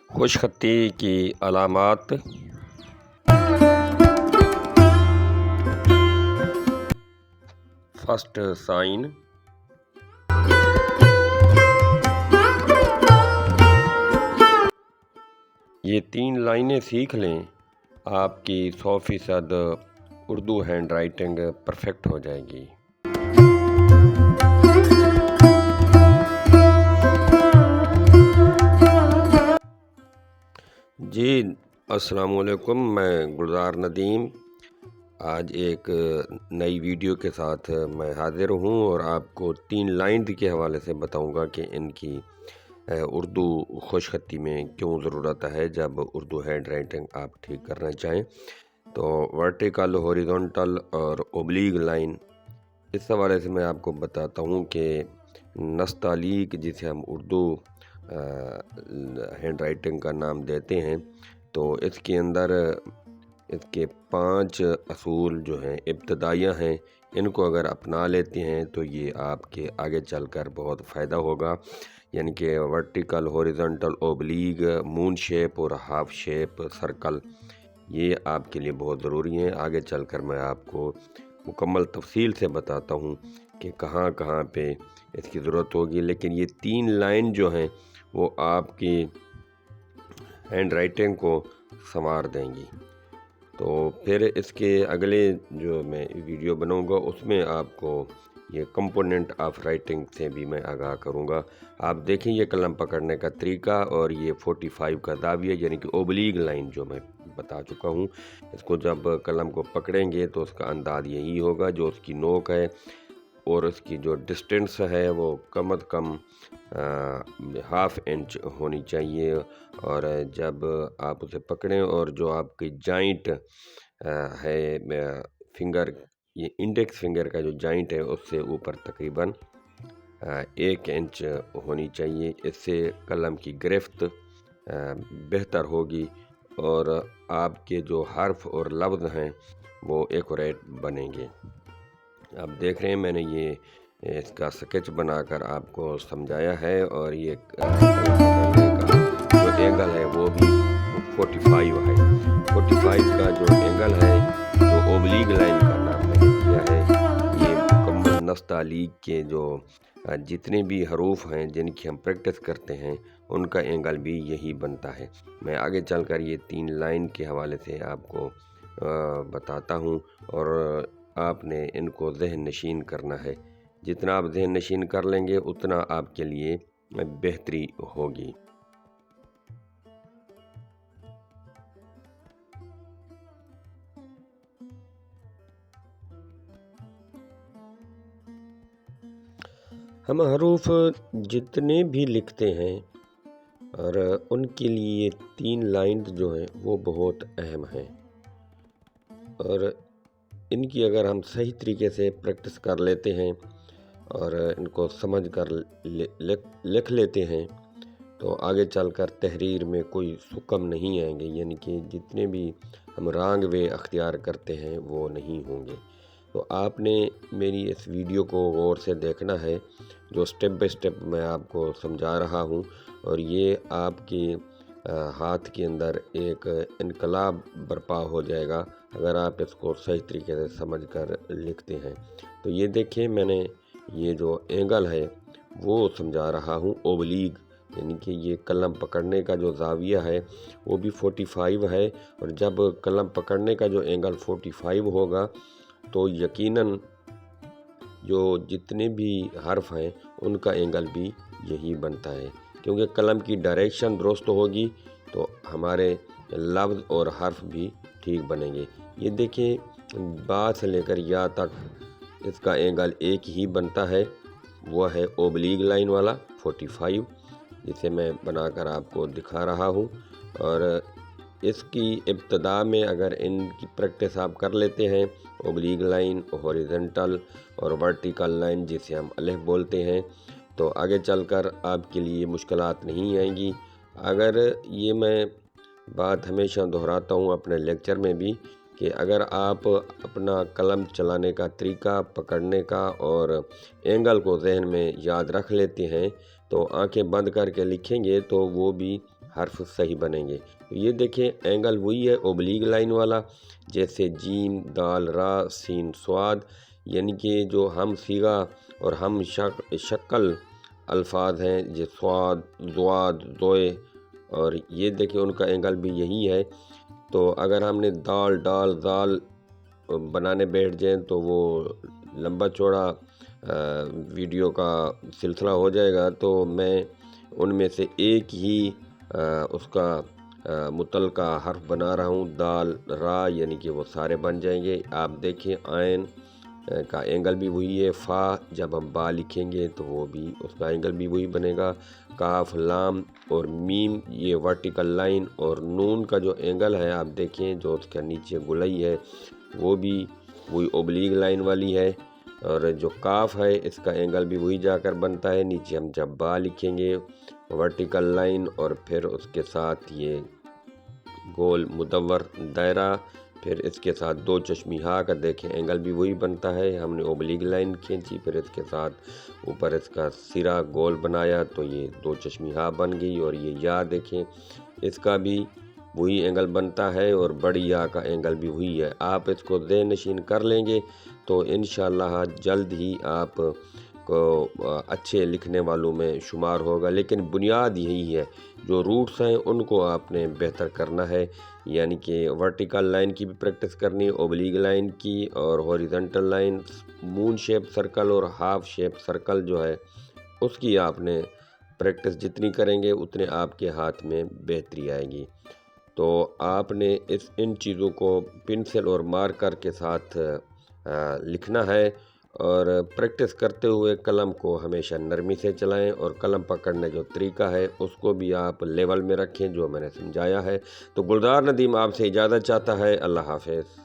خوش خطی کی علامات۔ فرسٹ سائن، یہ 3 لائنیں سیکھ لیں، آپ کی 100% اردو ہینڈ رائٹنگ پرفیکٹ ہو جائے گی۔ جی السلام علیکم، میں گلزار ندیم آج ایک نئی ویڈیو کے ساتھ میں حاضر ہوں اور آپ کو 3 لائن کے حوالے سے بتاؤں گا کہ ان کی اردو خوش خطی میں کیوں ضرورت ہے جب اردو ہینڈ رائٹنگ آپ ٹھیک کرنا چاہیں۔ تو ورٹیکل، ہاریزونٹل اور اوبلیگ لائن، اس حوالے سے میں آپ کو بتاتا ہوں کہ نستعلیق جسے ہم اردو ہینڈ رائٹنگ کا نام دیتے ہیں، تو اس کے اندر اس کے 5 اصول جو ہیں ابتدائیہ ہیں، ان کو اگر اپنا لیتے ہیں تو یہ آپ کے آگے چل کر بہت فائدہ ہوگا۔ یعنی کہ ورٹیکل، ہاریزونٹل، اوبلیگ، مون شیپ اور ہاف شیپ، سرکل، یہ آپ کے لیے بہت ضروری ہیں۔ آگے چل کر میں آپ کو مکمل تفصیل سے بتاتا ہوں کہ کہاں کہاں پہ اس کی ضرورت ہوگی، لیکن یہ 3 لائن جو ہیں وہ آپ کی ہینڈ رائٹنگ کو سنوار دیں گی۔ تو پھر اس کے اگلے جو میں ویڈیو بناؤں گا اس میں آپ کو یہ کمپوننٹ آف رائٹنگ سے بھی میں آگاہ کروں گا۔ آپ دیکھیں یہ قلم پکڑنے کا طریقہ اور یہ 45 کا زاویہ یعنی کہ اوبلیگ لائن جو میں بتا چکا ہوں، اس کو جب قلم کو پکڑیں گے تو اس کا انداز یہی ہوگا، جو اس کی نوک ہے اور اس کی جو ڈسٹنس ہے وہ کم از کم 1/2 انچ ہونی چاہیے، اور جب آپ اسے پکڑیں اور جو آپ کی جائنٹ ہے فنگر، یہ انڈیکس فنگر کا جو جائنٹ ہے اس سے اوپر تقریباً 1 انچ ہونی چاہیے۔ اس سے قلم کی گرفت بہتر ہوگی اور آپ کے جو حرف اور لفظ ہیں وہ ایکوریٹ بنیں گے۔ آپ دیکھ رہے ہیں میں نے یہ اس کا سکیچ بنا کر آپ کو سمجھایا ہے، اور یہ جو اینگل ہے وہ بھی 45 ہے۔ 45 کا جو اینگل ہے جو اوبلیگ لائن کا نام میں نے دیا ہے، یہ مکمل نستعلیق کے جو جتنے بھی حروف ہیں جن کی ہم پریکٹس کرتے ہیں ان کا اینگل بھی یہی بنتا ہے۔ میں آگے چل کر یہ 3 لائن کے حوالے سے آپ کو بتاتا ہوں، اور آپ نے ان کو ذہن نشین کرنا ہے۔ جتنا آپ ذہن نشین کر لیں گے اتنا آپ کے لیے بہتری ہوگی۔ ہم حروف جتنے بھی لکھتے ہیں اور ان کے لیے 3 لائن جو ہیں وہ بہت اہم ہیں، اور ان کی اگر ہم صحیح طریقے سے پریکٹس کر لیتے ہیں اور ان کو سمجھ کر لکھ لیتے ہیں تو آگے چل کر تحریر میں کوئی سکم نہیں آئیں گے، یعنی کہ جتنے بھی ہم رانگ وے اختیار کرتے ہیں وہ نہیں ہوں گے۔ تو آپ نے میری اس ویڈیو کو غور سے دیکھنا ہے، جو سٹیپ بائی سٹیپ میں آپ کو سمجھا رہا ہوں، اور یہ آپ کی ہاتھ کے اندر ایک انقلاب برپا ہو جائے گا اگر آپ اس کو صحیح طریقے سے سمجھ کر لکھتے ہیں۔ تو یہ دیکھیں میں نے یہ جو اینگل ہے وہ سمجھا رہا ہوں، اوبلیگ، یعنی کہ یہ قلم پکڑنے کا جو زاویہ ہے وہ بھی 45 ہے، اور جب قلم پکڑنے کا جو اینگل 45 ہوگا تو یقیناً جو جتنے بھی حرف ہیں ان کا اینگل بھی یہی بنتا ہے، کیونکہ قلم کی ڈائریکشن درست ہوگی تو ہمارے لفظ اور حرف بھی ٹھیک بنیں گے۔ یہ دیکھیں با سے لے کر یا تک اس کا اینگل ایک ہی بنتا ہے، وہ ہے اوبلیگ لائن والا 45، جسے میں بنا کر آپ کو دکھا رہا ہوں۔ اور اس کی ابتدا میں اگر ان کی پریکٹس آپ کر لیتے ہیں، اوبلیگ لائن، ہاریزونٹل اور ورٹیکل لائن جسے ہم الف بولتے ہیں، تو آگے چل کر آپ کے لیے مشکلات نہیں آئیں گی۔ اگر یہ میں بات ہمیشہ دہراتا ہوں اپنے لیکچر میں بھی کہ اگر آپ اپنا قلم چلانے کا طریقہ، پکڑنے کا اور اینگل کو ذہن میں یاد رکھ لیتے ہیں تو آنکھیں بند کر کے لکھیں گے تو وہ بھی حرف صحیح بنیں گے۔ تو یہ دیکھیں اینگل وہی ہے اوبلیگ لائن والا، جیسے جیم، دال، را، سین، سواد، یعنی کہ جو ہم صیغہ اور ہم شکل الفاظ ہیں جو سواد، زواد، زوئے، اور یہ دیکھیں ان کا اینگل بھی یہی ہے۔ تو اگر ہم نے دال، ڈال، زال بنانے بیٹھ جائیں تو وہ لمبا چوڑا ویڈیو کا سلسلہ ہو جائے گا، تو میں ان میں سے ایک ہی اس کا متعلقہ حرف بنا رہا ہوں، دال، را، یعنی کہ وہ سارے بن جائیں گے۔ آپ دیکھیں عین کا اینگل بھی وہی ہے، فا جب ہم با لکھیں گے تو وہ بھی اس کا اینگل بھی وہی بنے گا، کاف، لام اور میم یہ ورٹیکل لائن، اور نون کا جو اینگل ہے آپ دیکھیں جو اس کا نیچے گلئی ہے وہ بھی وہی اوبلیگ لائن والی ہے، اور جو کاف ہے اس کا اینگل بھی وہی جا کر بنتا ہے۔ نیچے ہم جب با لکھیں گے ورٹیکل لائن اور پھر اس کے ساتھ یہ گول مدور دائرہ، پھر اس کے ساتھ دو چشمی ہا کا دیکھیں اینگل بھی وہی بنتا ہے، ہم نے اوبلیگ لائن کھینچی، پھر اس کے ساتھ اوپر اس کا سرا گول بنایا تو یہ دو چشمی ہا بن گئی، اور یہ یا دیکھیں اس کا بھی وہی اینگل بنتا ہے اور بڑی یا کا اینگل بھی وہی ہے۔ آپ اس کو ذہن نشین کر لیں گے تو انشاءاللہ جلد ہی آپ کو اچھے لکھنے والوں میں شمار ہوگا، لیکن بنیاد یہی ہے، جو روٹس ہیں ان کو آپ نے بہتر کرنا ہے، یعنی کہ ورٹیکل لائن کی بھی پریکٹس کرنی، اوبلیگ لائن کی اور ہاریزونٹل لائن، مون شیپ سرکل اور ہاف شیپ سرکل جو ہے اس کی آپ نے پریکٹس جتنی کریں گے اتنے آپ کے ہاتھ میں بہتری آئے گی۔ تو آپ نے ان چیزوں کو پنسل اور مارکر کے ساتھ لکھنا ہے، اور پریکٹس کرتے ہوئے قلم کو ہمیشہ نرمی سے چلائیں، اور قلم پکڑنے جو طریقہ ہے اس کو بھی آپ لیول میں رکھیں جو میں نے سمجھایا ہے۔ تو گلزار ندیم آپ سے اجازت چاہتا ہے، اللہ حافظ۔